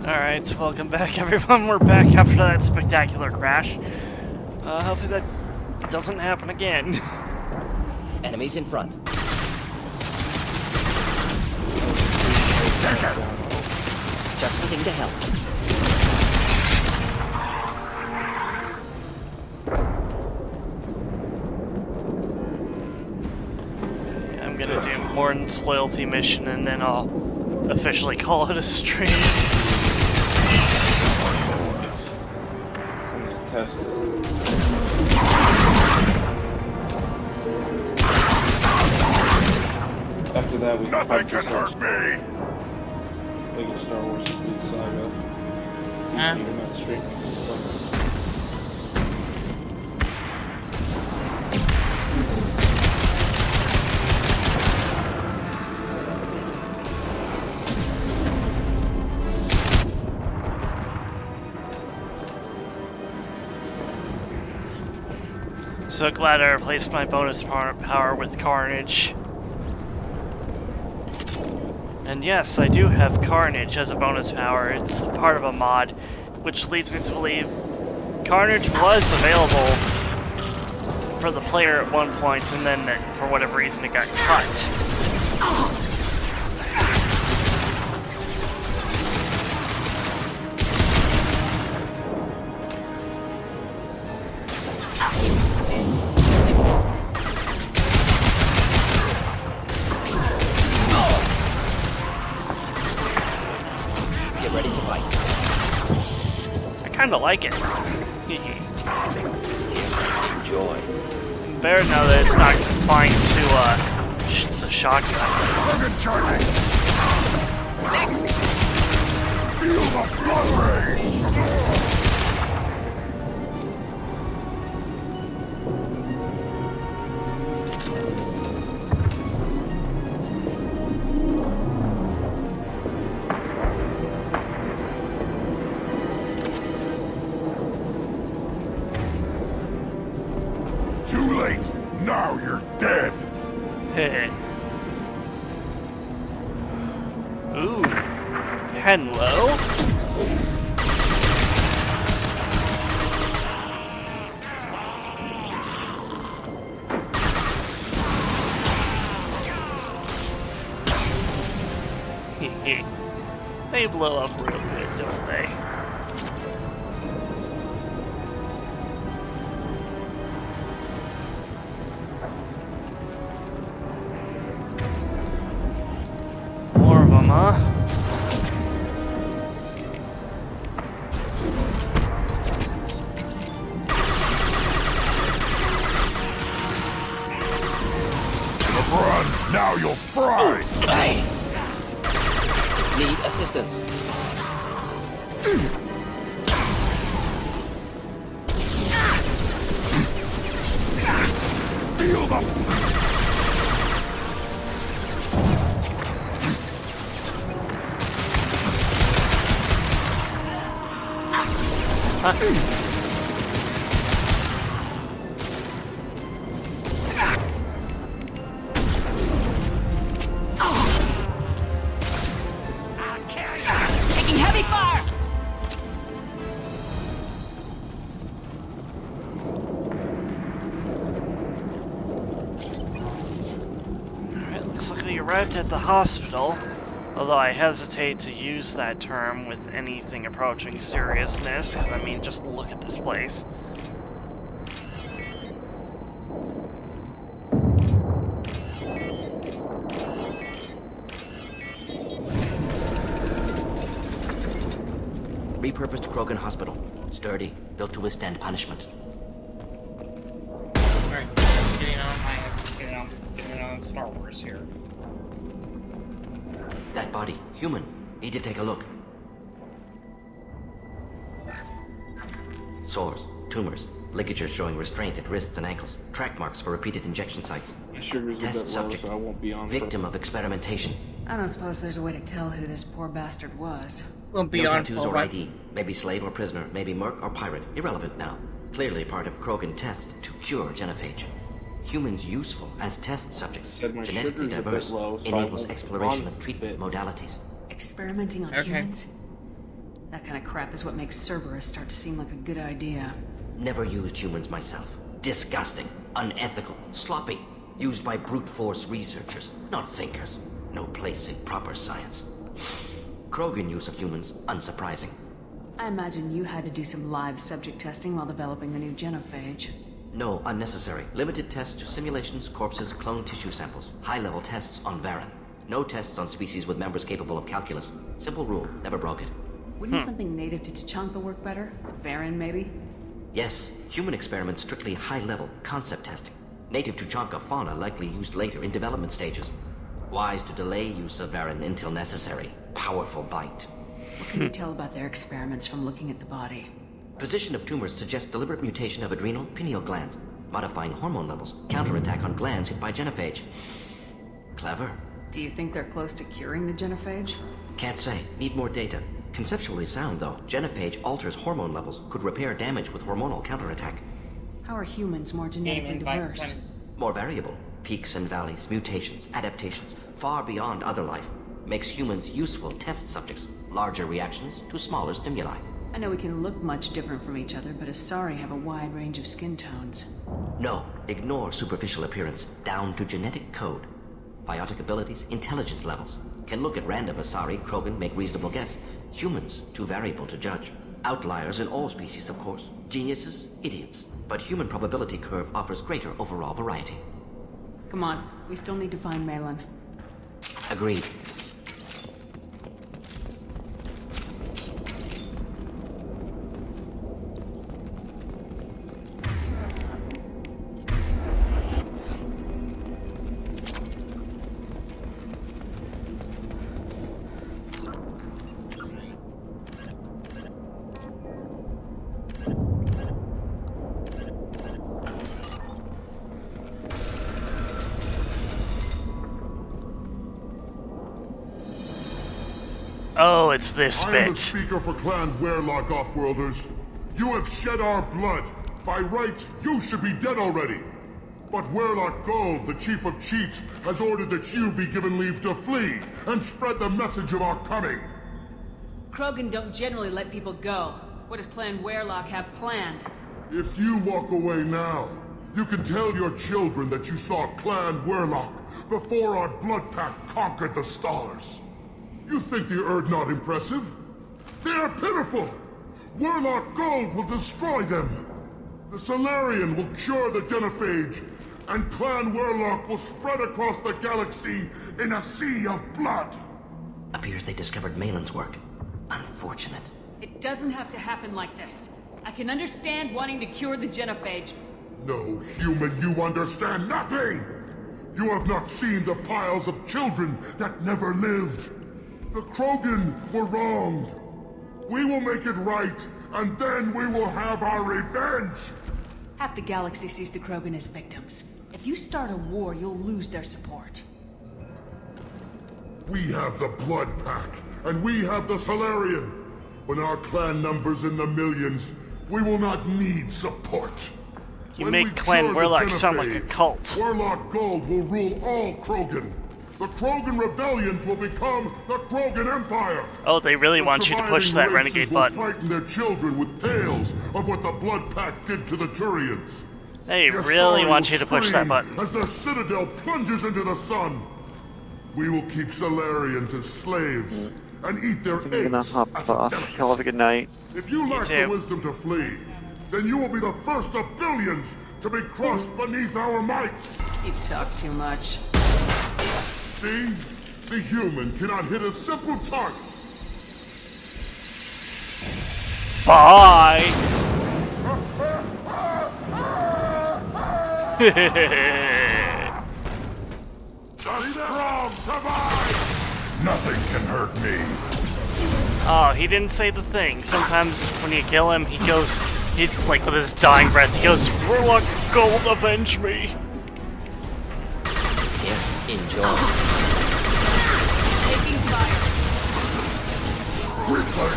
Alright, welcome back everyone. We're back after that spectacular crash. Hopefully that doesn't happen again. Enemies in front. Just looking to help. I'm gonna do Morton's loyalty mission and then I'll officially call it a stream. I'm gonna test it. After that, we can Nothing can hurt me! Lego Star Wars Complete Saga. You're not streaming. So glad I replaced my bonus power with Carnage. And yes, I do have Carnage as a bonus power. It's part of a mod, which leads me to believe Carnage was available for the player at one point, and then for whatever reason it got cut. Get ready to fight. I kinda like it. Enjoy. Better know that it's not confined to the shotgun. Target charging! Feel the blood rage! Too late! Now you're dead! Hey. Ooh. Hello? They blow up real good, don't they? More of them, huh? Run! Now you'll fry! Hey! Need assistance. Feel the... Taking heavy fire! Alright, looks like we arrived at the hospital. Although I hesitate to use that term with anything approaching seriousness, because I mean, just look at this place. Repurposed Krogan Hospital. Sturdy, built to withstand punishment. Alright, getting on Star Wars here. That body, human. Need to take a look. Sores, tumors, ligatures showing restraint at wrists and ankles, track marks for repeated injection sites. My sugar's a bit Test low, subject, so I won't be on. victim of experimentation. I don't suppose there's a way to tell who this poor bastard was. Well, No beyond tattoos or ID. Maybe slave or prisoner, maybe merc or pirate. Irrelevant now. Clearly part of Krogan tests to cure genophage. Humans useful as test subjects. Said my Genetically sugar's a bit diverse. low, so I Enables won't exploration run of treatment bit. modalities. Experimenting on Okay. humans? That kind of crap is what makes Cerberus start to seem like a good idea. Never used humans myself. Disgusting, unethical, sloppy. Used by brute force researchers, not thinkers. No place in proper science. Krogan use of humans, unsurprising. I imagine you had to do some live subject testing while developing the new genophage. No, unnecessary. Limited tests to simulations, corpses, cloned tissue samples. High-level tests on Varen. No tests on species with members capable of calculus. Simple rule, never broke it. Wouldn't something native to Tuchanka work better? Varen, maybe? Yes, human experiments strictly high-level, concept testing. Native Tuchanka fauna likely used later in development stages. Wise to delay use of Varen until necessary. Powerful bite. What can you tell about their experiments from looking at the body? Position of tumors suggests deliberate mutation of adrenal, pineal glands, modifying hormone levels, counterattack on glands hit by genophage. Clever. Do you think they're close to curing the genophage? Can't say. Need more data. Conceptually sound, though. Genophage alters hormone levels, could repair damage with hormonal counterattack. How are humans more genetically diverse? More variable. Peaks and valleys, mutations, adaptations, far beyond other life. Makes humans useful test subjects. Larger reactions to smaller stimuli. I know we can look much different from each other, but Asari have a wide range of skin tones. No, ignore superficial appearance, down to genetic code. Biotic abilities, intelligence levels. Can look at random Asari, Krogan, make reasonable guess. Humans, too variable to judge. Outliers in all species, of course. Geniuses, idiots. But human probability curve offers greater overall variety. Come on, we still need to find Malin. Agreed. Oh, it's this I am the bit. speaker for Clan Werlock Offworlders. You have shed our blood. By rights, you should be dead already. But Werlock Gold, the Chief of Chiefs, has ordered that you be given leave to flee and spread the message of our coming. Krogan don't generally let people go. What does Clan Werlock have planned? If you walk away now, you can tell your children that you saw Clan Werlock before our blood pact conquered the stars. You think the Erd not impressive? They are pitiful! Werlock Gold will destroy them! The Solarian will cure the genophage, and Clan Werlock will spread across the galaxy in a sea of blood! Appears they discovered Malin's work. Unfortunate. It doesn't have to happen like this. I can understand wanting to cure the genophage. No, human, you understand nothing! You have not seen the piles of children that never lived. The Krogan were wronged. We will make it right, and then we will have our revenge! Half the galaxy sees the Krogan as victims. If you start a war, you'll lose their support. We have the Blood Pack, and we have the Solarian. When our clan numbers in the millions, we will not need support. You When make we Clan cure the Werlock sound like a genophage, cult. Werlock Gold will rule all Krogan. The Krogan rebellions will become the Krogan Empire. Oh, they really want you to push that Surviving races renegade will button. frighten their children with tales of what the Blood Pact did to the Turians. They The really Asari want will you to push that scream button. As their citadel plunges into the sun. We will keep Solarians as slaves and eat their I'm gonna eggs hop as a off. delicacy. Y'all have a good night. If you lack the too. wisdom to flee, then you will be the first of billions to be crushed beneath our might. You talk too much. See? The human cannot hit a simple target. Bye! The strong survive! Nothing can hurt me. Oh, he didn't say the thing. Sometimes when you kill him, he's like with his dying breath, he goes, Werlock Gold, avenge me! Yeah, enjoy. Taking fire. Replay.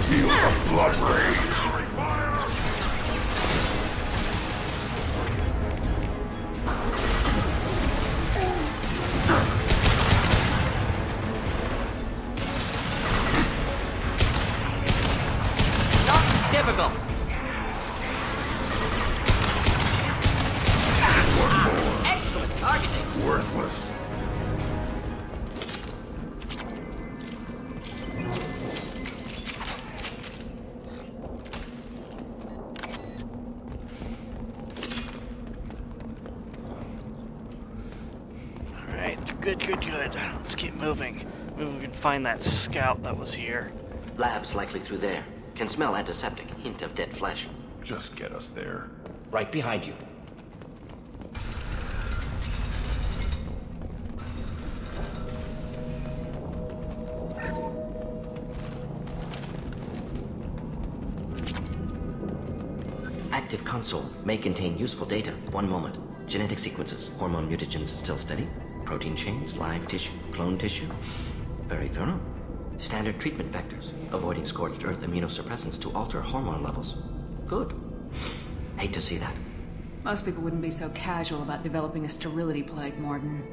Feel the blood rage. Good, good, good. Let's keep moving. Maybe we can find that scout that was here. Lab's likely through there. Can smell antiseptic, hint of dead flesh. Just get us there. Right behind you. Active console may contain useful data. One moment. Genetic sequences, hormone mutagens still steady. Protein chains, live tissue, clone tissue. Very thorough. Standard treatment vectors, avoiding scorched earth immunosuppressants to alter hormone levels. Good. Hate to see that. Most people wouldn't be so casual about developing a sterility plague, Morton.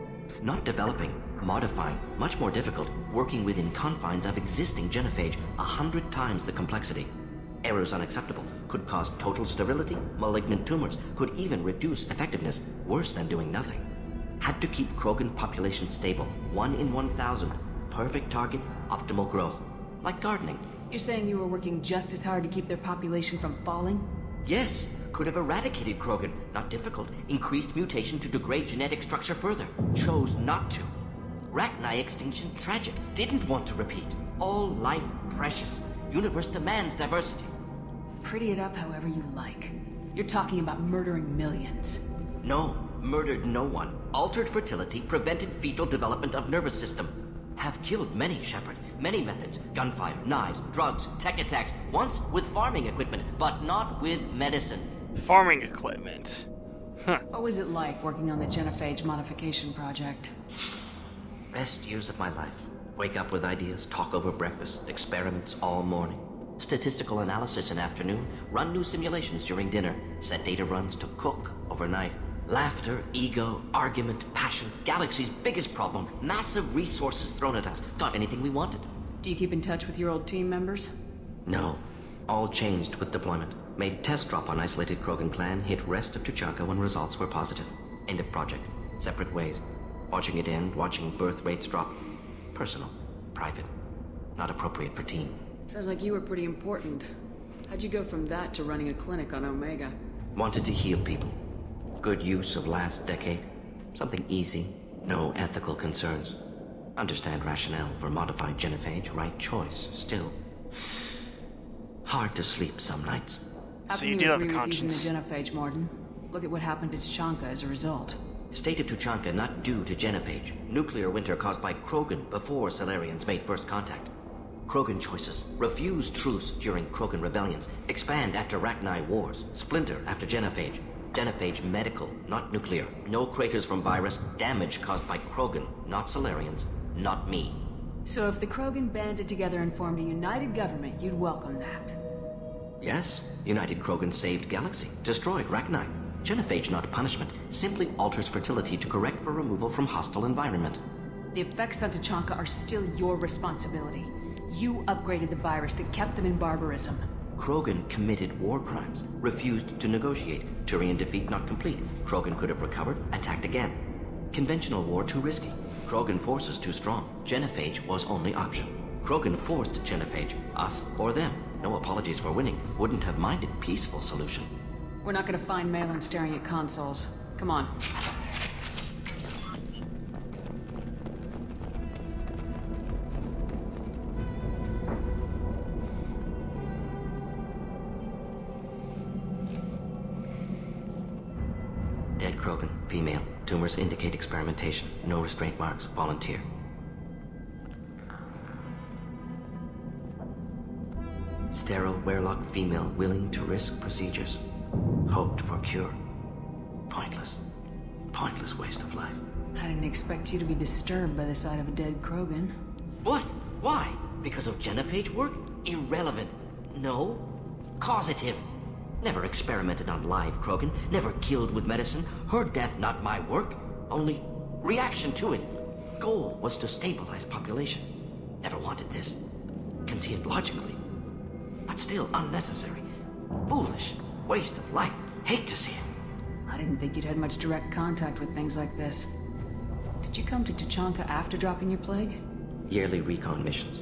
Not developing, modifying, much more difficult, working within confines of existing genophage, 100 times the complexity. Errors unacceptable, could cause total sterility, malignant tumors, could even reduce effectiveness, worse than doing nothing. Had to keep Krogan population stable, 1 in 1,000. Perfect target, optimal growth. Like gardening. You're saying you were working just as hard to keep their population from falling? Yes, could have eradicated Krogan. Not difficult. Increased mutation to degrade genetic structure further. Chose not to. Rachni extinction tragic. Didn't want to repeat. All life precious. Universe demands diversity. Pretty it up however you like. You're talking about murdering millions. No, murdered no one. Altered fertility, prevented fetal development of nervous system. Have killed many, Shepard. Many methods. Gunfire, knives, drugs, tech attacks. Once with farming equipment, but not with medicine. Farming equipment. Huh. What was it like working on the genophage modification project? Best years of my life. Wake up with ideas, talk over breakfast, experiments all morning. Statistical analysis in afternoon, run new simulations during dinner, set data runs to cook overnight. Laughter, ego, argument, passion, Galaxy's biggest problem, massive resources thrown at us. Got anything we wanted. Do you keep in touch with your old team members? No. All changed with deployment. Made test drop on isolated Krogan clan, hit rest of Tuchanka when results were positive. End of project. Separate ways. Watching it end, watching birth rates drop. Personal. Private. Not appropriate for team. Sounds like you were pretty important. How'd you go from that to running a clinic on Omega? Wanted to heal people. Good use of last decade. Something easy. No ethical concerns. Understand rationale for modified genophage. Right choice. Still. Hard to sleep some nights. How So can you you do have a agree with conscience. using the genophage, Morton? Look at what happened to Tuchanka as a result. State of Tuchanka not due to genophage. Nuclear winter caused by Krogan before Salarians made first contact. Krogan choices. Refuse truce during Krogan rebellions. Expand after Rachni wars. Splinter after genophage. Genophage medical, not nuclear. No craters from virus. Damage caused by Krogan, not Salarians. Not me. So if the Krogan banded together and formed a united government, you'd welcome that. Yes, United Krogan saved Galaxy. Destroyed Rachni. Genophage not punishment. Simply alters fertility to correct for removal from hostile environment. The effects on Tuchanka are still your responsibility. You upgraded the virus that kept them in barbarism. Krogan committed war crimes, refused to negotiate. Turian defeat not complete. Krogan could have recovered, attacked again. Conventional war too risky. Krogan forces too strong. Genophage was only option. Krogan forced genophage, us or them. No apologies for winning. Wouldn't have minded peaceful solution. We're not gonna find Malin staring at consoles. Come on. Dead Krogan, female. Tumors indicate experimentation. No restraint marks. Volunteer. Sterile, werelock female willing to risk procedures. Hoped for cure. Pointless. Pointless waste of life. I didn't expect you to be disturbed by the sight of a dead Krogan. What? Why? Because of genophage work? Irrelevant. No. Causative. Never experimented on live Krogan. Never killed with medicine. Her death not my work. Only reaction to it. Goal was to stabilize population. Never wanted this. Can see it logically. But still unnecessary. Foolish. Waste of life. Hate to see it. I didn't think you'd had much direct contact with things like this. Did you come to Tuchanka after dropping your plague? Yearly recon missions.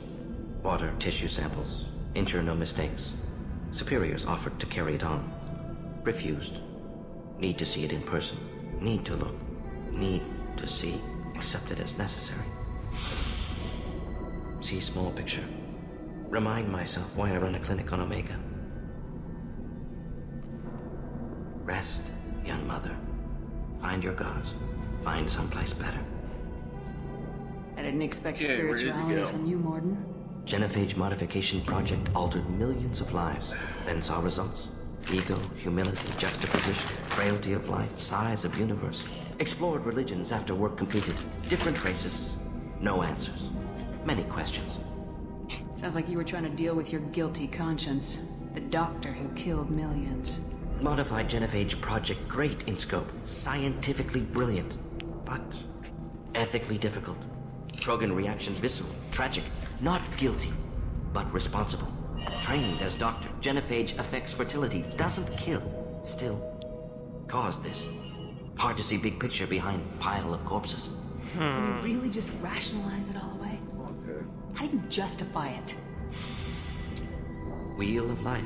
Water, tissue samples. Ensure no mistakes. Superiors offered to carry it on. Refused. Need to see it in person. Need to look. Need to see. accept it as necessary. See small picture. Remind myself why I run a clinic on Omega. Rest, young mother. Find your gods. Find someplace better. I didn't expect Okay, ready to spirituality go. from you, Morden. Genophage modification project altered millions of lives, then saw results. Ego, humility, juxtaposition, frailty of life, size of universe. Explored religions after work completed. Different races. No answers. Many questions. Sounds like you were trying to deal with your guilty conscience. The doctor who killed millions. Modified genophage project great in scope. Scientifically brilliant. But ethically difficult. Krogan reaction visceral, tragic. Not guilty, but responsible. Trained as doctor, genophage affects fertility, doesn't kill. Still, caused this. Hard to see big picture behind pile of corpses. Can you really just rationalize it all away? Okay. How do you justify it? Wheel of life.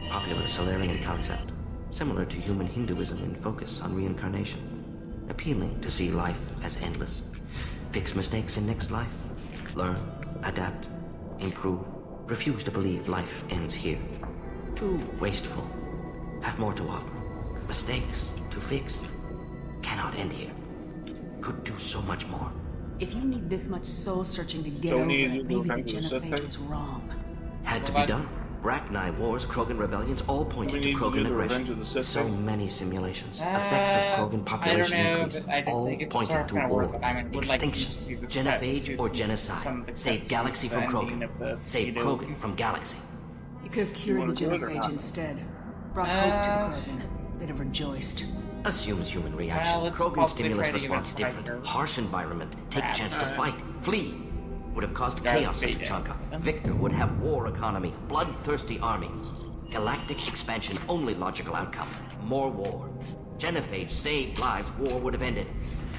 Popular Solarian concept. Similar to human Hinduism in focus on reincarnation. Appealing to see life as endless. Fix mistakes in next life. Learn, adapt, improve. Refuse to believe life ends here. Too wasteful. Have more to offer. Mistakes to fix. Cannot end here. Could do so much more. If you need this much soul searching to get Don't over need it, to maybe go the back to the set genophage thing? was wrong. Had to be done. Rachni wars, Krogan rebellions, all We pointed to need to do Krogan the Revenge aggression. of the Sith So thing? many simulations. Effects of Krogan population I don't know, increase. but I don't All think it's pointed sort to of gonna war, work, but I would like you to extinction, see this genophage cut, or see genocide. some of the Save cutscenes, galaxy the from ending Krogan. of the Save video. Krogan from galaxy. You could have cured the wanna do it or genophage not? instead. Brought hope to the Krogan. They'd have rejoiced. Assumes human reaction. Well, it's Krogan possibly stimulus trying to get response us different. fighter. Harsh environment. Take Perhaps. chance to fight. Flee. Would have caused Darth chaos into Vader. Chanka. Victor would have war economy. Bloodthirsty army. Galactic expansion, only logical outcome. More war. Genophage saved lives, war would have ended.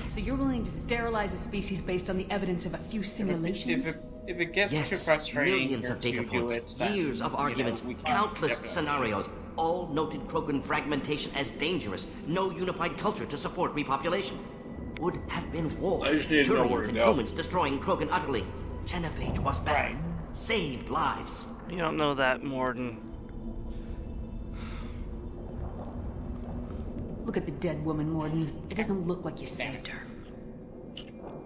So you're willing to sterilize a species based on the evidence of a few simulations? If it gets too Yes, frustrating millions here of data to do points, it, then, years of you know, arguments, we can countless definitely- scenarios, all noted Krogan fragmentation as dangerous. No unified culture to support repopulation. Would have been war. I just need to know where Turians to and go. humans destroying Krogan utterly. Genophage was better. Right. Saved lives. You don't know that, Morden. Look at the dead woman, Morden. It doesn't look like you saved her.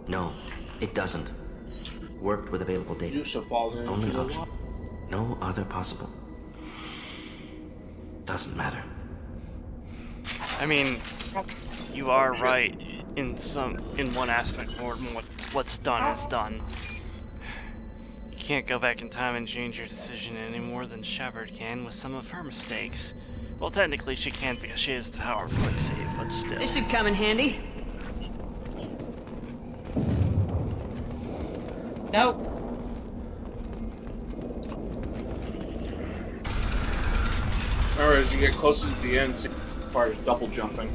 No, it doesn't. Worked with available data. Used to fall into Only the option. No other possible. Doesn't matter. I mean, you are right in one aspect, Morden. What's done is done. You can't go back in time and change your decision any more than Shepard can with some of her mistakes. Well, technically she can't because she has the power of quick save, but still. This should come in handy. Nope. Alright, as you get closer to the end, it requires double jumping.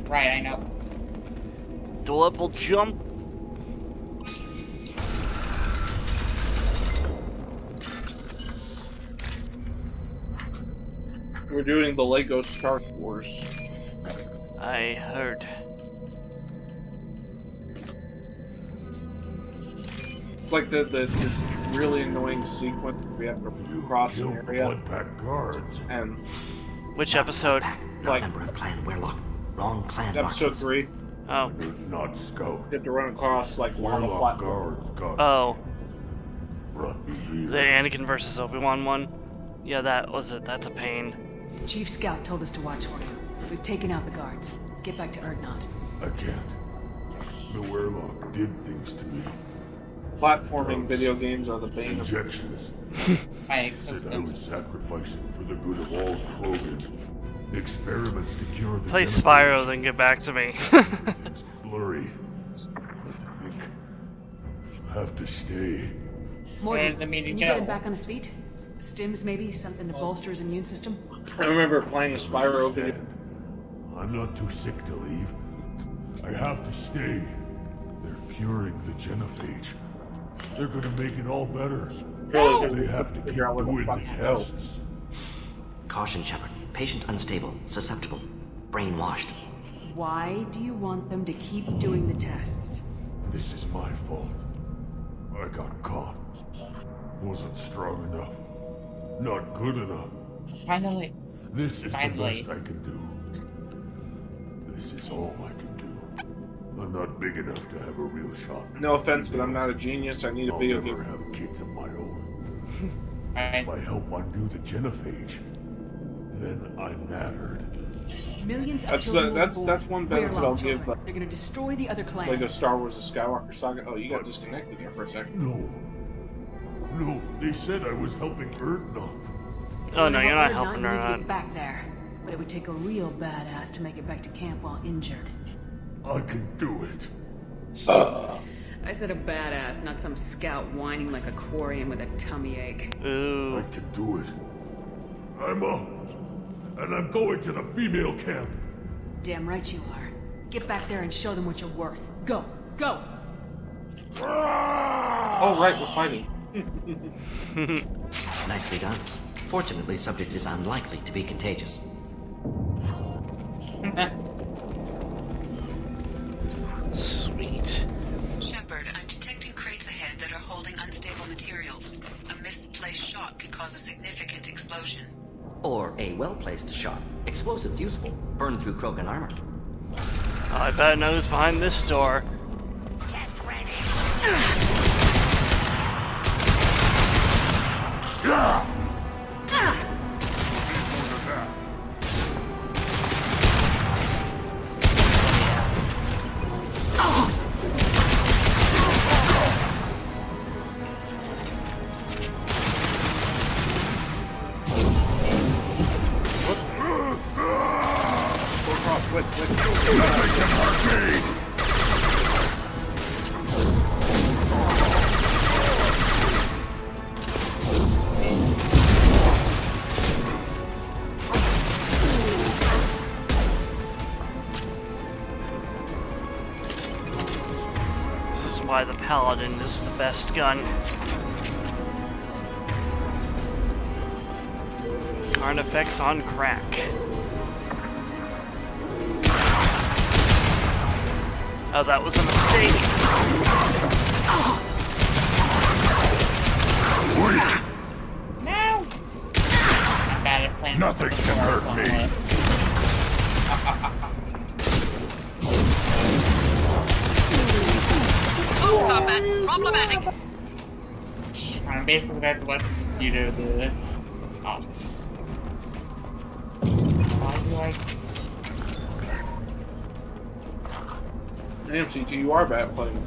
Right, I know. Double jump. We're doing the Lego Star Wars. I heard. It's like this really annoying sequence we have to You cross an killed area, Bloodpack guards. and Which episode? Back, not Like- member of Clan Werlock. Wrong clan episode markings. 3, Oh. Did not scout. you have to run across like lava Werlock platform. guards got Oh. brought me here. The Anakin versus Obi-Wan one? Yeah, that was it. That's a pain. The Chief Scout told us to watch for you. We've taken out the guards. Get back to Erdnot. I can't. The Werlock did things to me. Platforming video games are the bane of Injections. My Said I was existence. sacrificing for the good of all Krogan. Experiments to cure the Play genophage. Spyro, then get back to me. It's blurry. I think I have to stay. Morden, Where did the meeting can you get go? him back on his feet? Stims, maybe? Something to bolster his immune system? I remember playing a Spyro video. Understand. I'm not too sick to leave. I have to stay. They're curing the genophage. They're gonna make it all better. Really, They have to keep figure out where the doing the fuck to go. tests. Caution, Shepard. Patient unstable, susceptible, brainwashed. Why do you want them to keep doing the tests? This is my fault. I got caught. Wasn't strong enough. Not good enough. Finally. This is Finally. the best I can do. This is all I can do. I'm not big enough to have a real shot. No offense, but I'm not a genius. I need a I'll video never game. have kids of my own. Alright. If I help undo the genophage, then I'm mattered. Millions of That's children that's will that's one born benefit Weirlock I'll give. children. They're gonna destroy the other clans. Like a Star Wars: The Skywalker Saga. Oh, you got disconnected here for a second. No, they said I was helping Erdnot. Oh no, you're not If helping you her need to out. get back there. But it would take a real badass to make it back to camp while injured. I can do it. I said a badass, not some scout whining like a Quarian with a tummy ache. Ooh. I can do it. I'm up. And I'm going to the female camp. Damn right you are. Get back there and show them what you're worth. Go! Go! Oh right, we're fighting. Nicely done. Fortunately, subject is unlikely to be contagious. Sweet. Shepard, I'm detecting crates ahead that are holding unstable materials. A misplaced shot could cause a significant explosion. Or a well-placed shot. Explosives useful. Burn through Krogan armor. I bet I know who's behind this door. Go across, quick. This is why the Paladin is the best gun. Carnifex on crack. Oh, that was a mistake. No! I'm bad at playing. Nothing can hurt me. Combat problematic. Basically, that's what you do. The why do I? Damn, CT, you are bad at playing.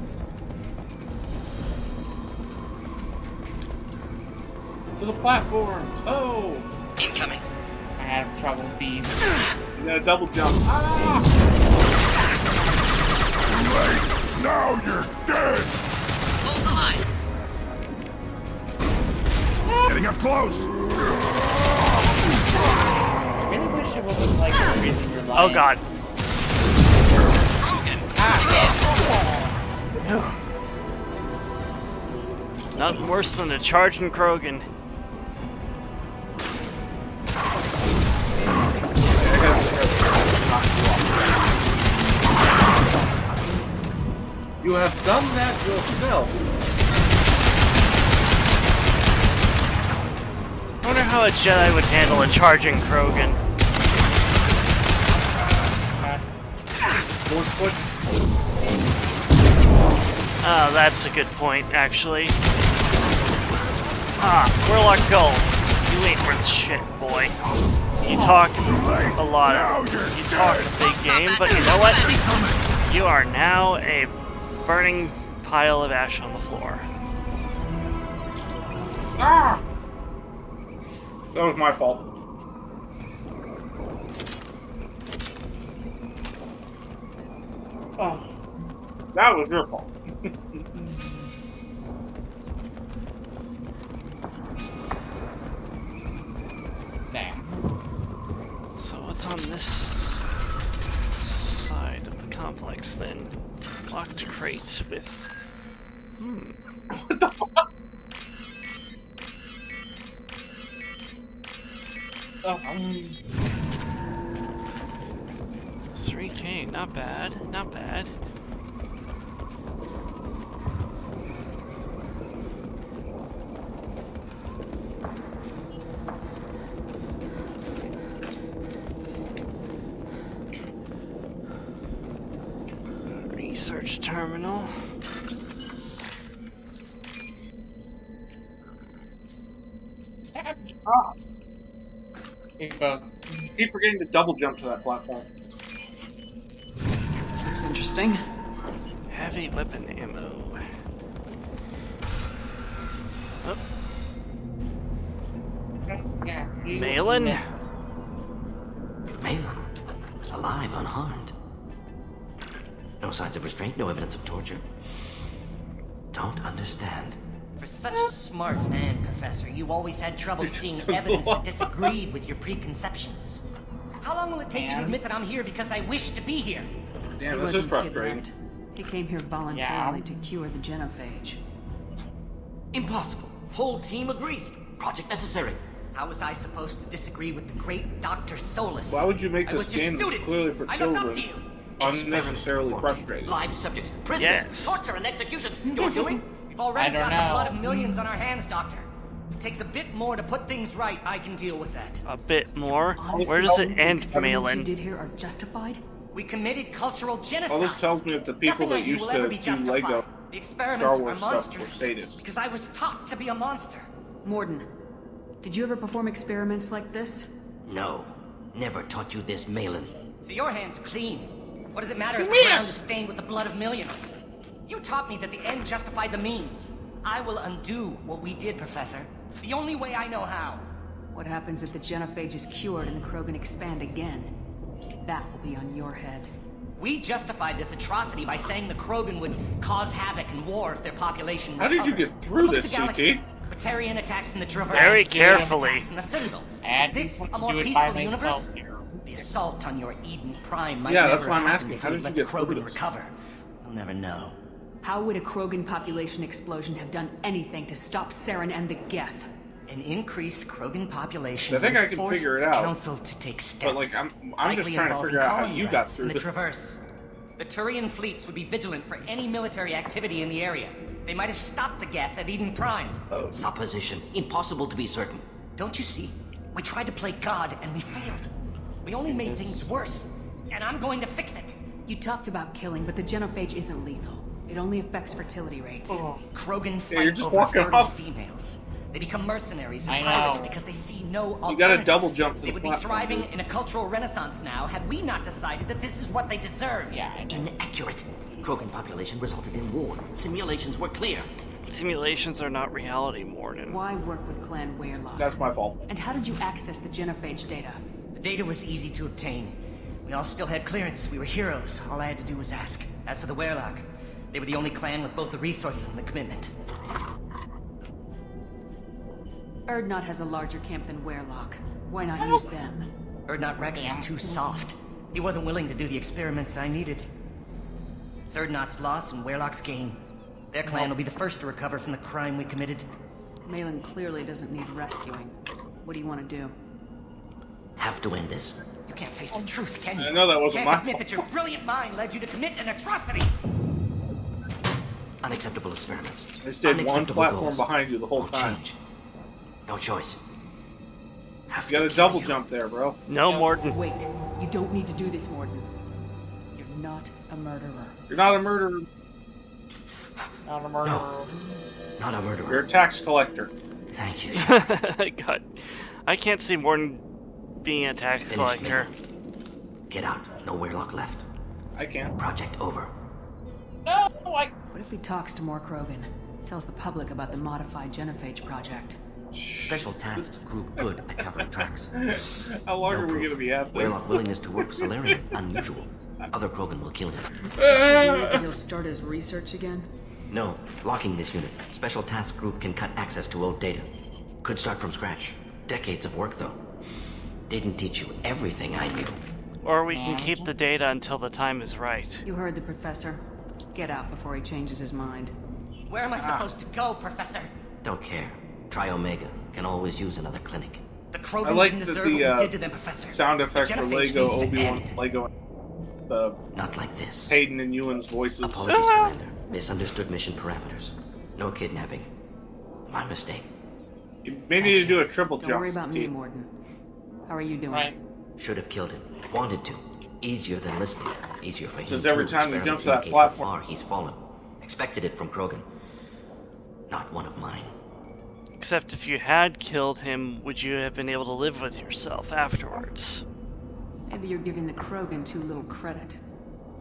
To the platforms. Oh, Incoming. I have trouble with these. you got a double jump. Right now you're dead. Hold the line. Getting up close. I really wish it wasn't like the reason you're lying. Oh god. Nothing worse than a charging Krogan. You have done that yourself. I wonder how a Jedi would handle a charging Krogan. One foot. Oh, that's a good point, actually. Ah, Warlock Gold. You ain't worth shit, boy. You talk a lot of... You talk a big game, but you know what? You are now a burning pile of ash on the floor. Ah! That was my fault. Oh. That was your fault. Damn. So what's on this side of the complex then? Locked crate with... What the fuck? Oh. 3K, no. not bad, not bad. Research terminal. Keep forgetting to double jump to that platform. This looks interesting. Heavy weapon ammo. Oh. Malin? Malin, alive, unharmed. No signs of restraint, no evidence of torture. Don't understand. For such a smart man, Professor, you always had trouble seeing evidence that disagreed with your preconceptions. How long will it take you to admit that I'm here because I wish to be here? Damn, He this is wasn't frustrating. kidnapped. He came here voluntarily to cure the genophage. Impossible. Whole team agreed. Project necessary. How was I supposed to disagree with the great Dr. Solus? Why would you make I this was your game that's student. clearly for I looked up children to you. unnecessarily frustrating? Live subjects, prisoners, Yes. torture and executions. You're doing? We've already I don't got the know. blood of millions on our hands, Doctor. If it takes a bit more to put things right, I can deal with that. A bit more. Honestly, Where does it the end, experiments you Malin? did here are justified? We committed cultural genocide. All this tells me that the people Nothing I that do used will ever to be do justified. Lego The experiments Star are Wars stuff were monstrous sadists. because I was taught to be a monster. Morden, did you ever perform experiments like this? No. Never taught you this, Malin. So your hands are clean. What does it matter if the ground is stained with the blood of millions? You taught me that the end justified the means. I will undo what we did, Professor. The only way I know how. What happens if the genophage is cured and the Krogan expand again? That will be on your head. We justified this atrocity by saying the Krogan would cause havoc and war if their population How did you recovered. get through Look at this, the galaxy. CT? Batarian attacks in the Traverse. Very Batarian carefully. attacks in the Citadel. I Is this didn't a more do it peaceful by universe? myself here. The assault on your Eden Prime might Yeah, never that's why I'm happen asking, if how we did let you the get through Krogan this? recover. We'll never know. How would a Krogan population explosion have done anything to stop Saren and the Geth? An increased Krogan population I think would I can force figure it the out. Council to take steps. But, like, I'm just likely trying to involving figure out how colony you got raids through in the this. Traverse. The Turian fleets would be vigilant for any military activity in the area. They might have stopped the Geth at Eden Prime. Supposition. Impossible to be certain. Don't you see? We tried to play God and we failed. We only made things worse. And I'm going to fix it. You talked about killing, but the genophage isn't lethal. It only affects fertility rates. Krogan Yeah, you're fight just over walking fertile off. females. They become mercenaries and I pirates know. because they see no alternative. You gotta double jump to They the would be platform, thriving dude. in a cultural renaissance now had we not decided that this is what they deserved. Yeah, I know. Inaccurate. Krogan population resulted in war. Simulations were clear. Simulations are not reality, Morden. Why work with Clan Weirlock? That's my fault. And how did you access the genophage data? The data was easy to obtain. We all still had clearance. We were heroes. All I had to do was ask. As for the Weirlock, they were the only clan with both the resources and the commitment. Erdnot has a larger camp than Weirlock. Why not use them? Erdnot Rex is too soft. He wasn't willing to do the experiments I needed. It's Erdnot's loss and Weirlock's gain. Their clan will be the first to recover from the crime we committed. Malin clearly doesn't need rescuing. What do you want to do? Have to end this. You can't face the truth, can you? I know that wasn't you my can't admit fault. that your brilliant mind led you to commit an atrocity. Unacceptable experiments. They stayed one Unacceptable platform goals. behind you the whole Won't time. change. No choice. Have You gotta to kill double you. jump there, bro. No, Morden. Wait, you don't need to do this, Morden. You're not a murderer. You're not a murderer. Not a murderer. Not a murderer. You're a tax collector. Thank you. God, I can't see Morden being a tax Finish me. collector. Get out. No Weirlock left. I can't. Project over. No, I... What if he talks to more Krogan? Tells the public about the modified genophage project? Special tasks group good at covering tracks. How long No are we proof. gonna be at Weirlock this? willingness to work with Solarian. Unusual. Other Krogan will kill him. Maybe he'll start his research again? No. Locking this unit. Special task group can cut access to old data. Could start from scratch. Decades of work, though. Didn't teach you everything I knew. Or we can keep the data until the time is right. You heard the professor. Get out before he changes his mind. Where am I supposed to go, Professor? Don't care. Try Omega. Can always use another clinic. The Krogan I like didn't that deserve the, what we did to them, Professor. Sound effect The for genophage Lego needs to Obi-Wan end. Lego. the Not like this. Hayden and Ewan's voices. Apologies, Commander. Misunderstood mission parameters. No kidnapping. My mistake. You may need to do a triple Don't jump. worry about me, Steve. Morden. How are you doing? Right. Should have killed him. Wanted to. Easier than listening. Easier for him Since to every time you experiment jump to to that indicate platform- how far he's fallen. Expected it from Krogan. Not one of mine. Except if you had killed him, would you have been able to live with yourself afterwards? Maybe you're giving the Krogan too little credit.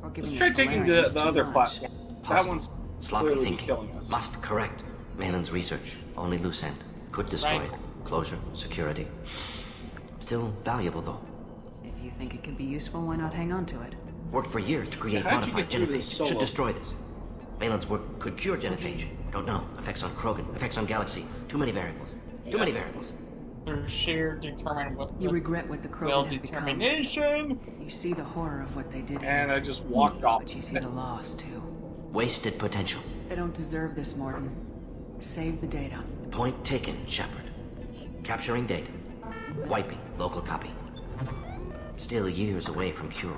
Or giving Let's try the taking Solarians the too other much. platform. That Possible. one's Sloppy clearly thinking. killing us. Must correct. Malin's research. Only loose end. Could destroy Right. it. Closure. Security. Still valuable, though. If you think it could be useful, why not hang on to it? Worked for years to create How'd you modified get through this genophage. solo? Should destroy this. Malin's work could cure genophage. Don't know. Effects on Krogan. Effects on Galaxy. Too many variables. Too many variables. Through sheer determination. You regret what the Well, Krogan have become. determination. You see the horror of what they did And here, I just walked off. but you see the loss too. Wasted potential. They don't deserve this, Morton. Save the data. Point taken, Shepard. Capturing data. Wiping local copy. Still years away from cure,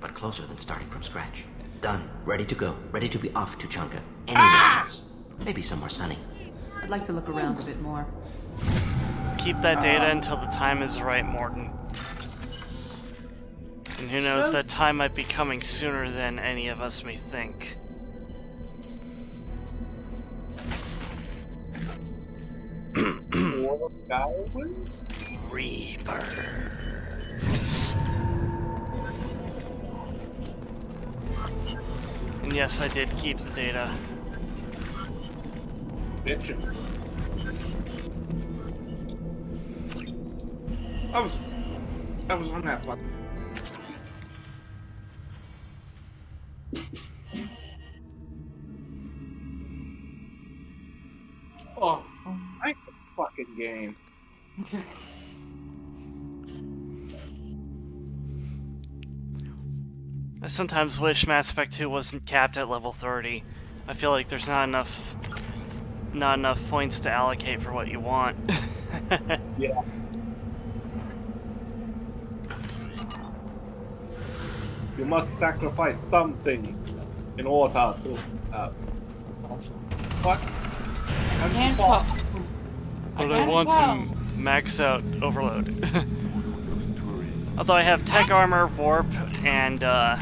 but closer than starting from scratch. Done. Ready to go. Ready to be off to Chonka. Anywhere else. Maybe somewhere sunny. I'd like to look around a bit more. Keep that data until the time is right, Morton. And who knows, that time might be coming sooner than any of us may think. Reapers. And yes, I did keep the data. Bitchin'. I was on that fuck. Oh. I like the fucking game. I sometimes wish Mass Effect 2 wasn't capped at level 30. I feel like there's not enough points to allocate for what you want. Yeah. You must sacrifice something in order to. What? How did you fall? But I want to max out Overload. Although I have Tech Armor, Warp, and I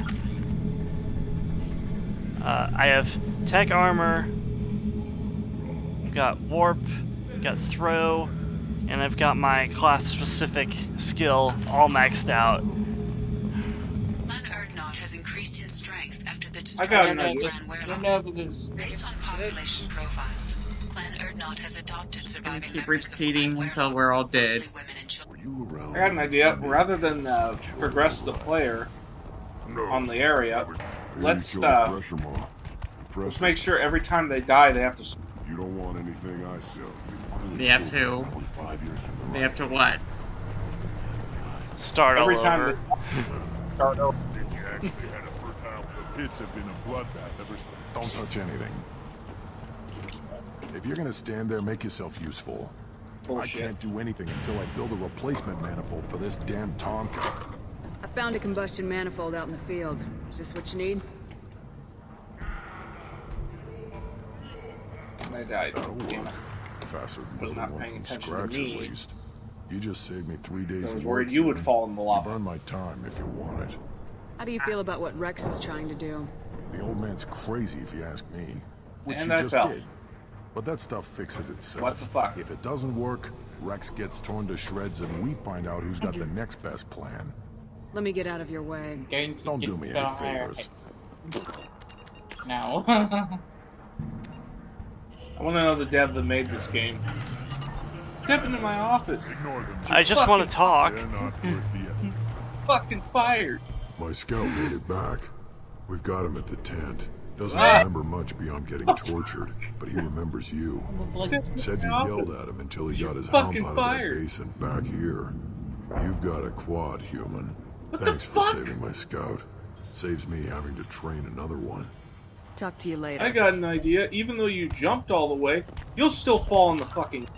have Tech Armor, got Warp, got Throw, and I've got my class-specific skill all maxed out. Clan Erdnot has increased in strength after the I got destruction an of idea. Clan I don't Werlock. know if this. Based on population profiles, Clan Erdnot has adopted surviving Keep members of Clan repeating until Werlock, we're all dead. mostly women and children. I got an idea. Rather than progress the player on the area, let's make sure every time they die they have to. You don't want anything I sell. They have to. They have to what? Start Every all time over. they start over. If you actually had a fertile, the pits have been a bloodbath ever since. Don't touch anything. If you're gonna stand there, make yourself useful. Bullshit. I can't do anything until I build a replacement manifold for this damn Tonka. I found a combustion manifold out in the field. Is this what you need? They died. That'll Damn work. it. Faster than Was not building one paying from attention to scratch me. at least. You just saved me 3 days I was of worried work, you would Human. fall in the lava. Burn my time if you want it. How do you feel about what Rex is trying to do? The old man's crazy if you ask me. Which And you I just fell. did. But that stuff fixes itself. What the fuck? If it doesn't work, Rex gets torn to shreds and we find out who's got the next best plan. Let me get out of your way. Going to Don't get do me the any higher- favors. No. I want to know the dev that made this game. Step into my office. Ignore them. I just want to talk. They're not worth the effort. Fucking fired. My scout made it back. We've got him at the tent. Doesn't Ah! remember much beyond getting tortured, but he remembers you. Said you yelled at him until he got his hump fucking out of fired. that basin back here. You've got a quad, human. What the Thanks for fuck? saving my scout. Saves me having to train another one. Talk to you later. I got an idea. Even though you jumped all the way, you'll still fall in the fucking.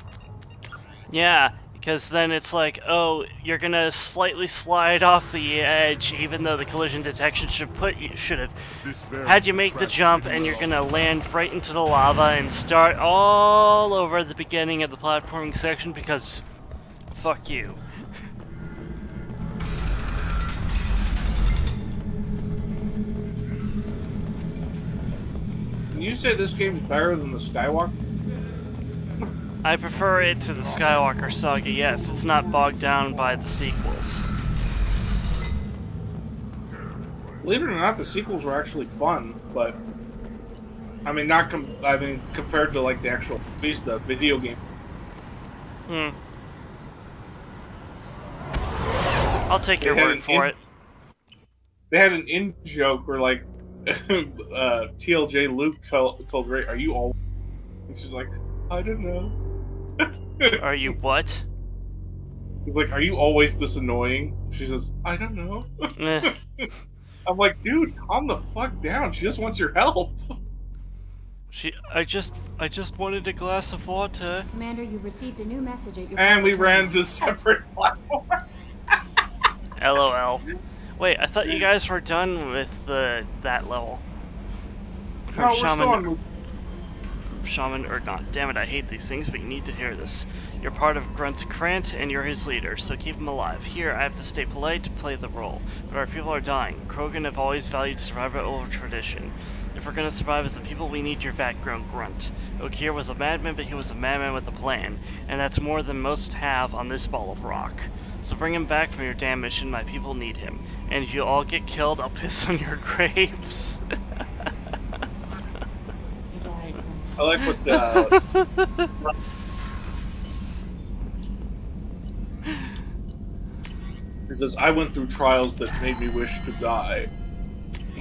Yeah, Because then it's like, oh, you're gonna slightly slide off the edge, even though the collision detection should have had you make the jump, and you're gonna land right into the lava and start all over the beginning of the platforming section because fuck you. Can you say this game is better than the Skywalker? I prefer it to the Skywalker saga, yes. It's not bogged down by the sequels. Believe it or not, the sequels were actually fun, but I mean, compared to like the actual movies, the video game. I'll take your word for it. They had an in joke where like TLJ Luke told Rey, "Are you all?" And she's like, "I don't know." Are you what? He's like, "Are you always this annoying?" She says, "I don't know." I'm like, dude, calm the fuck down. She just wants your help. I just wanted a glass of water. Commander, you've received a new message at your And we ran to separate platforms. LOL. Wait, I thought you guys were done with that level. No, we're still on. Shaman or not. Damn it, I hate these things, but you need to hear this. You're part of Grunt Krant, and you're his leader, so keep him alive. Here, I have to stay polite to play the role, but our people are dying. Krogan have always valued survival over tradition. If we're gonna survive as a people, we need your vat-grown grunt. Okir was a madman, but he was a madman with a plan, and that's more than most have on this ball of rock. So bring him back from your damn mission, my people need him. And if you all get killed, I'll piss on your graves. I like what the... He says, I went through trials that made me wish to die.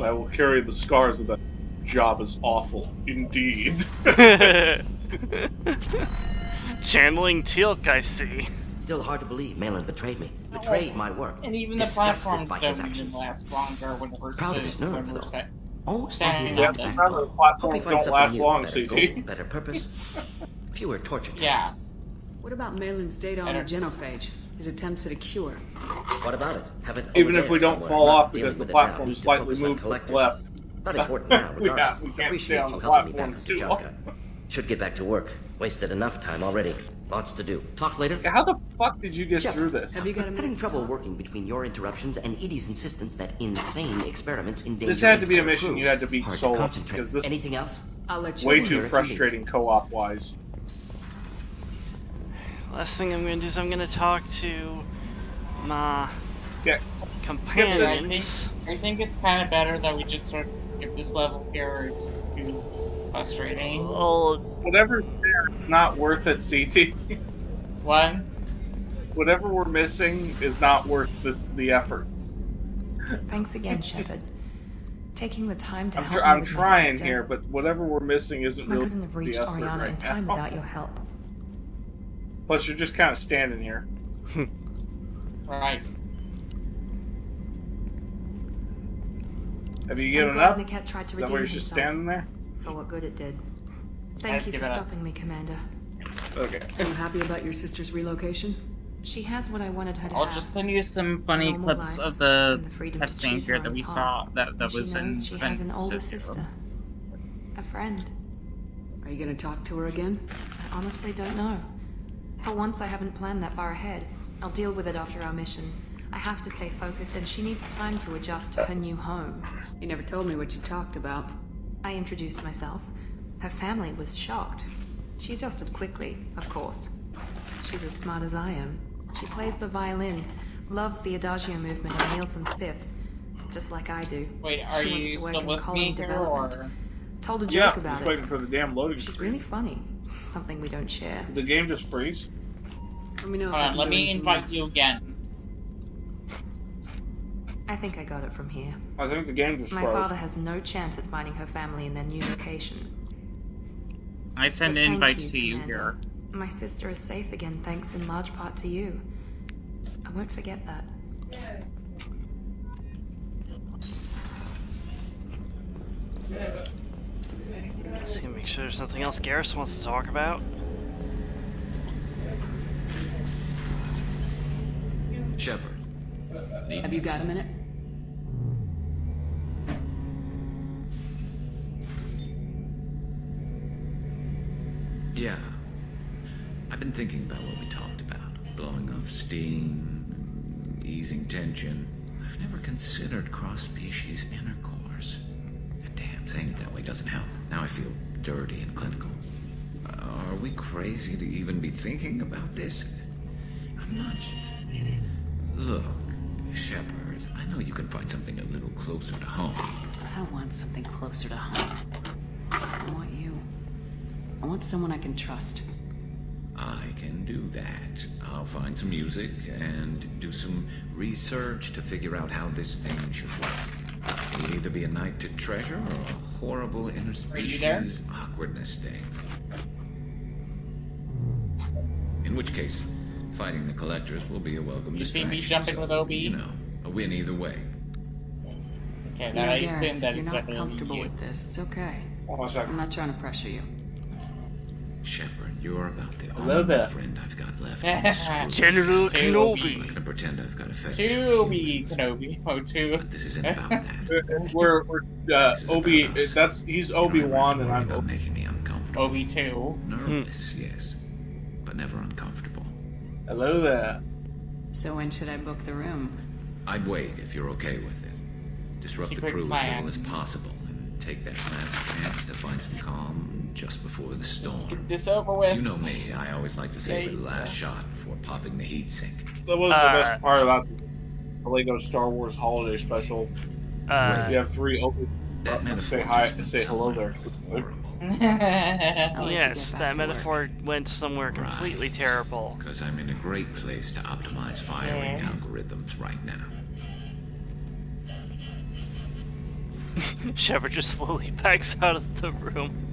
I will carry the scars of that job is awful. Indeed. Channeling Teal'c, I see. Still hard to believe Malin betrayed me. Betrayed my work. And even the platforms don't even last longer when we're Proud of his nerve, though. Almost like standing he on lacked them. backbone. Hope he finds Don't last something new. long, Better CT. goal, better purpose, fewer torture Yeah. tests. What about Malin's data on the genophage? His attempts at a cure? What about it? Have it Even over if we there don't somewhere. fall Not off dealing because the with it now. platform Need to slightly focus on moved to the collectors. left. Not important now, regardless. we can't Appreciate stay on you the helping me back platform to too Jogga. Should get back to work. Wasted enough time already. Lots to do. Talk later. How the fuck did you get Jeff, through this? Have you got a Having minute? trouble working between your interruptions and Edie's insistence that insane experiments endanger This had to be a entire mission crew. you had to beat Hard to solo, concentrate. because this Anything else? I'll let you way know. too frustrating co-op wise. Last thing I'm gonna do is I'm gonna talk to my Yeah. companions. I think it's kind of better that we just sort of skip this level here. It's just too frustrating. Oh, Whatever's there, it's not worth it, CT. What? Whatever we're missing is not worth the effort. Thanks again, Shepard. Taking the time to help me I'm with my trying sister. here, but whatever we're missing isn't I really couldn't have the reached effort Ariana right in time now. without your help. Plus, you're just kind of standing here. Right. Have you I'm given glad up? Niket tried to Is that redeem why you're just himself. standing there? For what good it did. I'd Thank you give for it up. stopping me, Commander. Okay. Are you happy about your sister's relocation? She has what I wanted her to I'll have. just send you some funny normal clips life of the and the freedom to cutscene choose here her that own we path. saw that And was she in knows she has an older Studio. sister. A friend. Are you gonna talk to her again? I honestly don't know. For once, I haven't planned that far ahead. I'll deal with it after our mission. I have to stay focused, and she needs time to adjust to her new home. You never told me what you talked about. I introduced myself. Her family was shocked. She adjusted quickly, of course. She's as smart as I am. She plays the violin, loves the Adagio movement of Nielsen's Fifth, just like I do. Wait, are She wants you to work still in with colony me here, development. or Told a joke Yeah, about just it. waiting for the damn loading She's screen. really funny. Something we don't share. Did the game just freeze? Let me know. if hold I on, can let do me anything invite else. you again. I think I got it from here. I think the game just My froze. father has no chance at finding her family in their new location. I send But an thank invite you, to you Commander. here. My sister is safe again, thanks in large part to you. I won't forget that. just gonna make sure there's nothing else Garrus wants to talk about. Shepard. Have you got a minute? Yeah. I've been thinking about what we talked about. Blowing off steam, easing tension. I've never considered cross-species intercourse. Damn, saying it that way doesn't help. Now I feel dirty and clinical. Are we crazy to even be thinking about this? I'm not... Look, Shepard, I know you can find something a little closer to home. I don't want something closer to home. I want you. I want someone I can trust. I can do that. I'll find some music and do some research to figure out how this thing should work. It'll either be a night to treasure or a horrible interspecies awkwardness thing. In which case, fighting the collectors will be a welcome distraction. You see me jumping with Obi? You know, a win either way. Okay, then I assume that if it's you're not definitely comfortable you. with this, it's okay. Hold on a second. I'm not trying to pressure you. Shepard, you're about the Hello only there. friend I've got left in this school. General Two Kenobi. I'm gonna pretend I've got affection. Kenobi. Oh, two. But this isn't about that. We're This is Obi. about us. That's he's Obi-Wan, and I'm about Obi. making me uncomfortable. Obi 2. Nervous, yes, but never uncomfortable. Hello there. So when should I book the room? I'd wait if you're okay with it. Disrupt Secret the crew as plans. little as possible, and take that last chance to find some calm just before the storm. Let's get this over with. You know me, I always like to save Yeah, the last shot before popping the heat sink. That was the best part about the Lego Star Wars Holiday Special. You have 3 Obi. That metaphor Say hi. just Say went hello there. horrible. Yes, that metaphor went somewhere completely terrible. Because I'm in a great place to optimize firing algorithms right now. Shepard just slowly backs out of the room.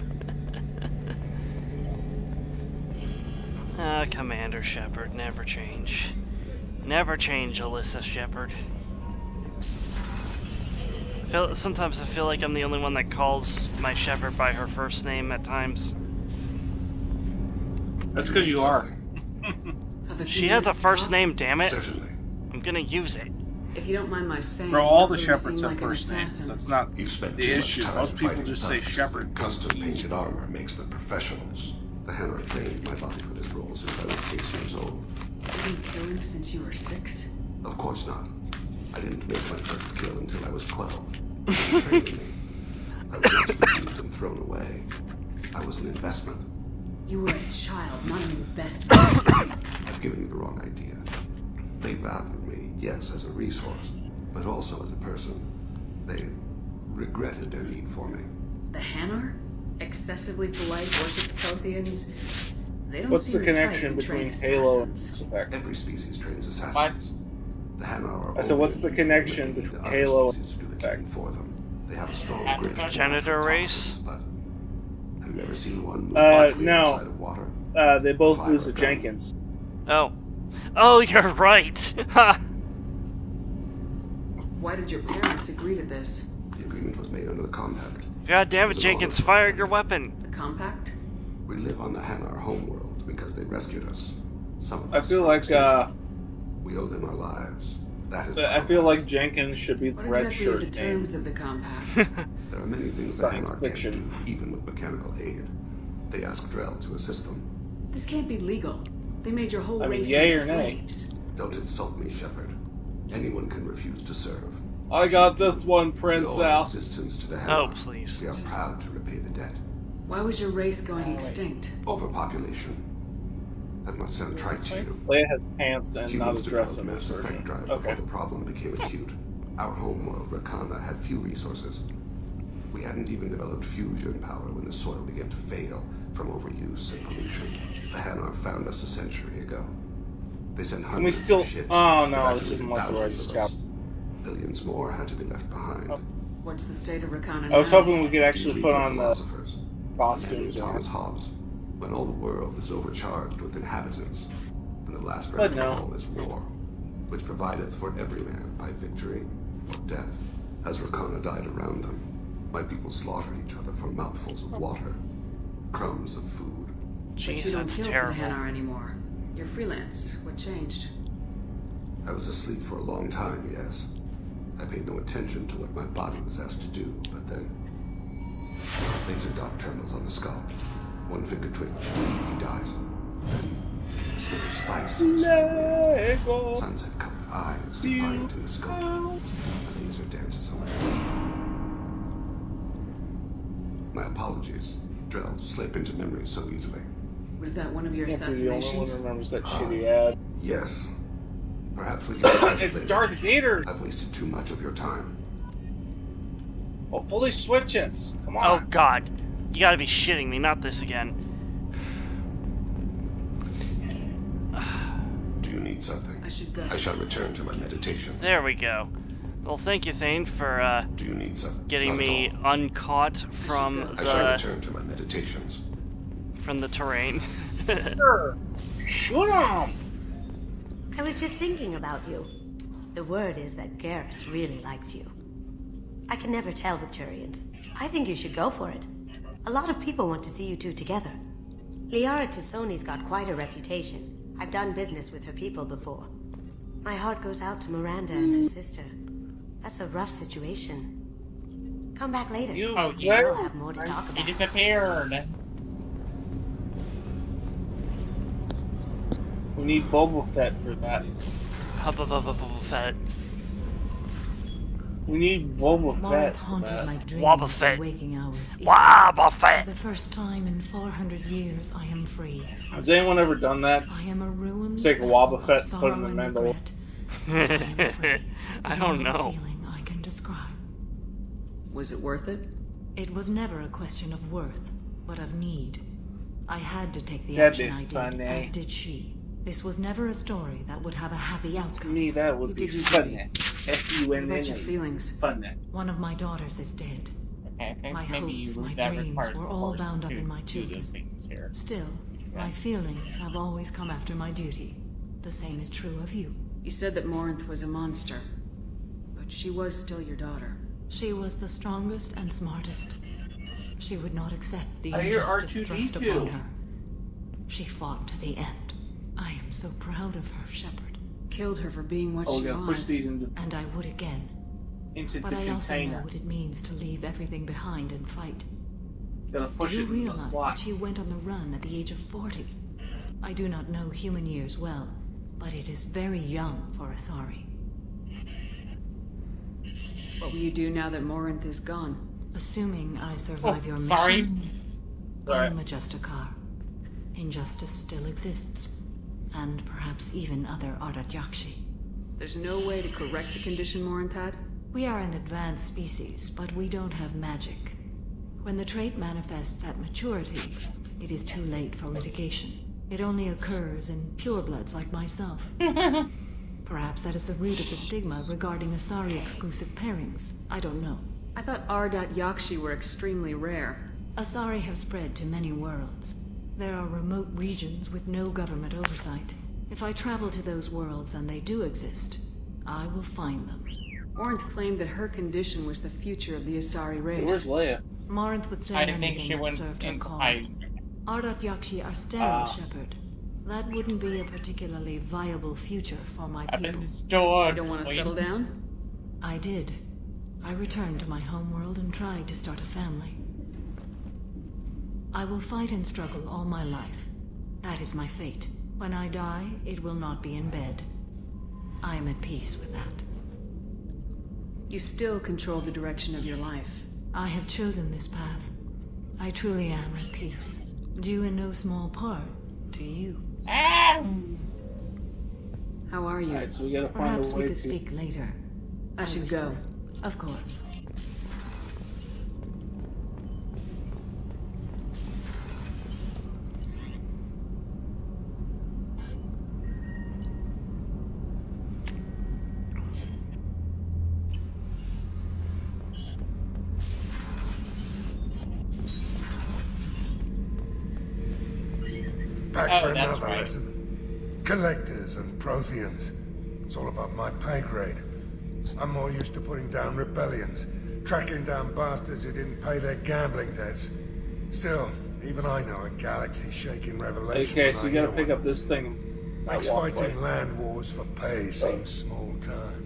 Commander Shepard, never change. Never change, Alyssa Shepard. Sometimes I feel like I'm the only one that calls my Shepard by her first name at times. That's because you are. She has a first name, damn it. Certainly. I'm gonna use it. If you don't mind my saying, Bro, all the you Shepherds seem have like an first names. assassin. That's not You've spent the too much issue. time Most people fighting just say thugs. Shepherd. Custom painted armor makes them professionals. The Hammer trained my body for this role since I was 6 years old. You've been killing since you were 6? Of course not. I didn't make my first kill until I was 12. They trained me. I was not to be used and thrown away. I was an investment. You were a child, not an investment. I've given you the wrong idea. They valued me, yes, as a resource, but also as a person. They regretted their need for me. The Hanar? Excessively polite, worship Protheans? They don't What's seem the to connection type train between Halo and assassins. Mass Effect? Every species trains assassins. The Hanar are I said, what's only the connection used when they between need other Halo species to do the and killing for them. They have a strong That's grid. a Janitor race? But have you ever seen one move quickly no. inside of water? They both Fire lose a to gun. Jenkins. Oh. Oh, you're right! Ha! Why did your parents agree to this? The agreement was made under the compact. God damn it, was an Jenkins, honor. fire your weapon! The compact? We live on the Hanar homeworld because they rescued us. Some of I us feel from like extinction. We owe them our lives. That is. I feel like Jenkins should be the What red exactly are shirt the name. terms of the compact? There are many things the Science Hanar fiction. can't do, even with mechanical aid. They ask Drell to assist them. This can't be legal. They made your whole I mean, race yay into or nay? slaves. Don't insult me, Shepard. Anyone can refuse to serve. I got this one, We owe our Princess. existence to the Oh, Hanar. please. We are proud to repay the debt. Why was your race going extinct? Overpopulation. That must sound trite to you. Leia has pants and not a Humans dress developed in this Mass Effect version. drive before Okay. the problem became acute. Our homeworld, Rakana, had few resources. We hadn't even developed fusion power when the soil began to fail from overuse and pollution. The Hanar found us a century ago. They sent And we hundreds still. of ships. Oh no, evacuated this isn't like the right thousands of scout. us. Billions more had to be left behind. What's the state of Rakana I was now? hoping we could actually put on the philosophers. costumes. Thomas Hobbes. When all the world is overcharged with inhabitants, and the last But remedy no. of all is war, which provideth for every man by victory or death. As Rakana died around them, my people slaughtered each other for mouthfuls of water, crumbs of food. But Jeez, you don't that's kill terrible. for the Hanar anymore. You're freelance. What changed? I was asleep for a long time, yes. I paid no attention to what my body was asked to do, but then... laser dot terminals on the skull. One finger twitch. He dies. Then a slit of spice on the screen. Sunset-colored eyes defiant in the scope. The laser dances away. My apologies. Drell slip into memory so easily. Was that one of your The only one assassinations? who remembers that shitty ad. Yes. Perhaps we can discuss it It's later. Darth Vader! I've wasted too much of your time. Well, pull these switches. Come Oh on. god. You gotta be shitting me, not this again. Do you need something? I should go. I shall return to my meditation. There we go. Well, thank you, Thane, for Do you need something? getting Not at me all. uncaught from I shall return to my meditations. from the terrain. Sure. Shoot 'em! I was just thinking about you. The word is that Garrus really likes you. I can never tell with Turians. I think you should go for it. A lot of people want to see you two together. Liara Tassoni's got quite a reputation. I've done business with her people before. My heart goes out to Miranda and her sister. That's a rough situation. Come back later. Oh, We'll have more to talk about. He disappeared. We need Boba Fett for that. Boba Fett. We need Boba Marth Fett for haunted that. my dreams Wobba and Fett. waking hours. Wobba Fett. For the first time in 400 years, I am free. Has anyone ever done that? I am a ruined Take a vessel Wobba of Fett and put it in sorrow the and Mandalore. regret. I don't Beyond know. feeling I can describe. Was it worth it? It was never a question of worth, but of need. I had to take the That'd action be I did, funny. as did she. This was never a story that would have a happy To outcome. me, that would be funny. What about your F-U-N-N-A. feelings? Funny. One of my daughters is dead. Okay, I think My maybe hopes, my that dreams requires were the all Force bound up to in my do children. those things here. Still, my feelings have always come after my duty. The same is true of you. You said that Morinth was a monster, but she was still your daughter. She was the strongest and smartest. She would not accept the I hear injustice thrust R2-D2. upon her. She fought to the end. I am so proud of her, Shepard. Killed her for being what Oh, she we gotta push was. these into And I would again. But the I also know container. what it means to leave everything behind and fight. Gotta push Do you it in the realize slot. that she went on the run at the age of 40? I do not know human years well, but it is very young for Asari. What will you do now that Morinth is gone? Assuming I survive your mission, sorry. I am a Justicar. Injustice still exists, and perhaps even other Ardat-Yakshi. There's no way to correct the condition Morinth had? We are an advanced species, but we don't have magic. When the trait manifests at maturity, it is too late for mitigation. It only occurs in purebloods like myself. Perhaps that is the root of the stigma regarding Asari-exclusive pairings. I don't know. I thought Ardat-Yakshi were extremely rare. Asari have spread to many worlds. There are remote regions with no government oversight. If I travel to those worlds, and they do exist, I will find them. Morinth claimed that her condition was the future of the Asari race. Where's Leia? Morinth would say I anything think she that went served her into cause. hiding. Ardat-Yakshi are sterile, Shepard. That wouldn't be a particularly viable future for my people. You don't want to settle down? I did. I returned to my homeworld and tried to start a family. I will fight and struggle all my life. That is my fate. When I die, it will not be in bed. I am at peace with that. You still control the direction of your life. I have chosen this path. I truly am at peace. Due in no small part to you. How are you? Alright, so we gotta find Perhaps a we way could to... speak later. I should wish go. to. Of course. Back for that's another right. lesson. Collectors and Protheans. It's all above my pay grade. I'm more used to putting down rebellions, tracking down bastards who didn't pay their gambling debts. Still, even I know a galaxy-shaking revelation. Okay, when so I you gotta hear pick one. up this thing Makes fighting land wars for pay seem small time.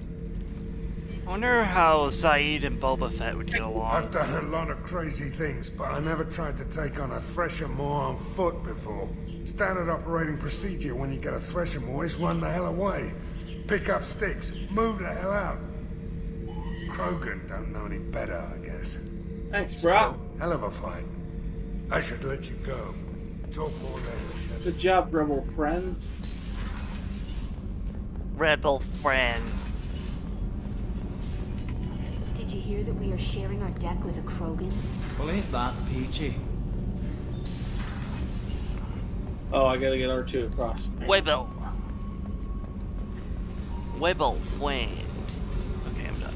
I wonder how Zaid and Boba Fett would get along. I've done a lot of crazy things, but I never tried to take on a Thresher Maw on foot before. Standard operating procedure when you get a Thresher Maw is run the hell away. Pick up sticks, move the hell out. Krogan don't know any better, I guess. Thanks, bro. Hell of a fight. I should let you go. Talk more later. Good job, rebel friend. Rebel friend. Did you hear that we are sharing our deck with a Krogan? Well, ain't that peachy? Oh, I gotta get R2 across. Webel. Webel friend. Okay, I'm done.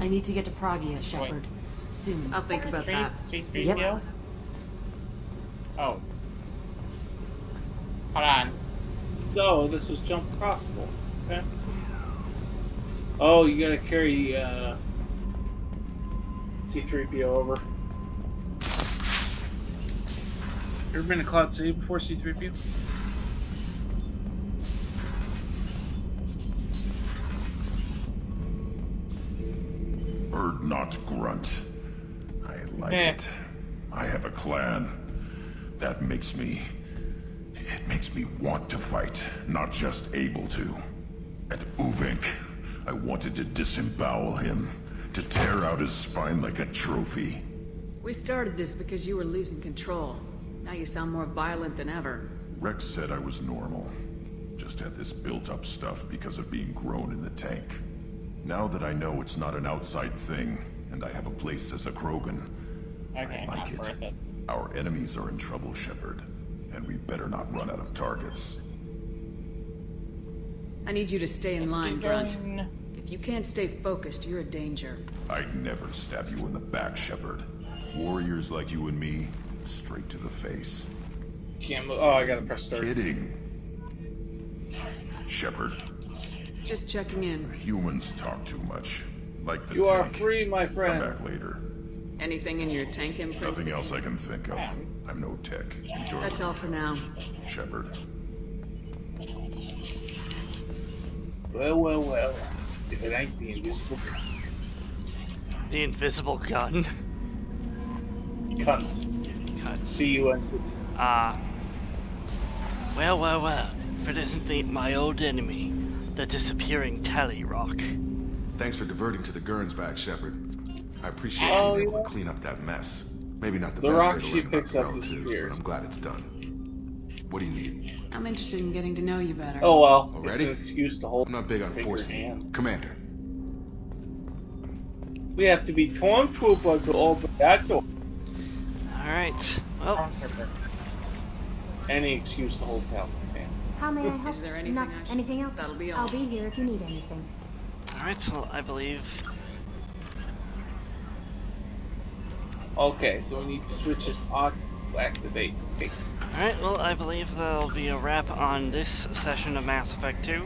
I need to get to Pragia, Shepard. Soon. I'll think about that. C3PO? Yep. Oh. Hold on. So, this was jump crossable. Okay. Oh, you gotta carry C3PO over. You ever been to Cloud City before, C3PO? Bird not grunt. I like it. I have a clan. That makes me... It makes me want to fight, not just able to. At Uvink, I wanted to disembowel him, to tear out his spine like a trophy. We started this because you were losing control. Now you sound more violent than ever. Rex said I was normal. Just had this built-up stuff because of being grown in the tank. Now that I know it's not an outside thing, and I have a place as a Krogan, Okay, I like not worth it. Our enemies are in trouble, Shepard, and we better not run out of targets. I need you to stay in line, get Grunt. going. If you can't stay focused, you're a danger. I'd never stab you in the back, Shepard. Warriors like you and me, straight to the face. Can't move. Oh, I gotta press start. Kidding. Shepard, Just checking in. humans talk too much. Like the You tank. are free, my friend. Come back later. Anything in your tank imprint? Nothing else I can think of. I'm no tech. Enjoy. That's all for now. Shepard. Well, well, well. If it ain't the invisible gun. The invisible gun. Cunt. See you in... Well, well, well. If it isn't my old enemy, the disappearing Tally Rock. Thanks for diverting to the Gurns back, Shepard. I appreciate Oh, being able yeah. to clean up that mess. Maybe not the The best rock way to she learn about picks the up relatives, disappears. but I'm glad it's done. What do you need? I'm interested in getting to know you better. Oh well, Already? it's an excuse to hold. I'm not big on Finger forcing hand. you. Commander. We have to be Stormtrooper to open that door. Alright, well. Any excuse to hold Palpatine. How may I help? Is there anything Not I should- anything else? That'll be all. I'll be here if you need anything. Alright, so I believe... Okay, so we need to switch this on to activate escape. Alright, well, I believe that'll be a wrap on this session of Mass Effect 2.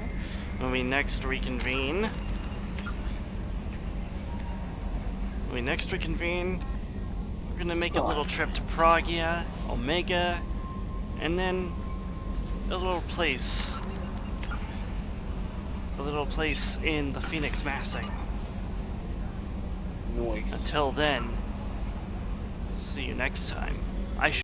When we next reconvene... we're gonna make a little trip to Pragia, Omega, and then a little place in the Phoenix Massing. Nice. Until then, see you next time.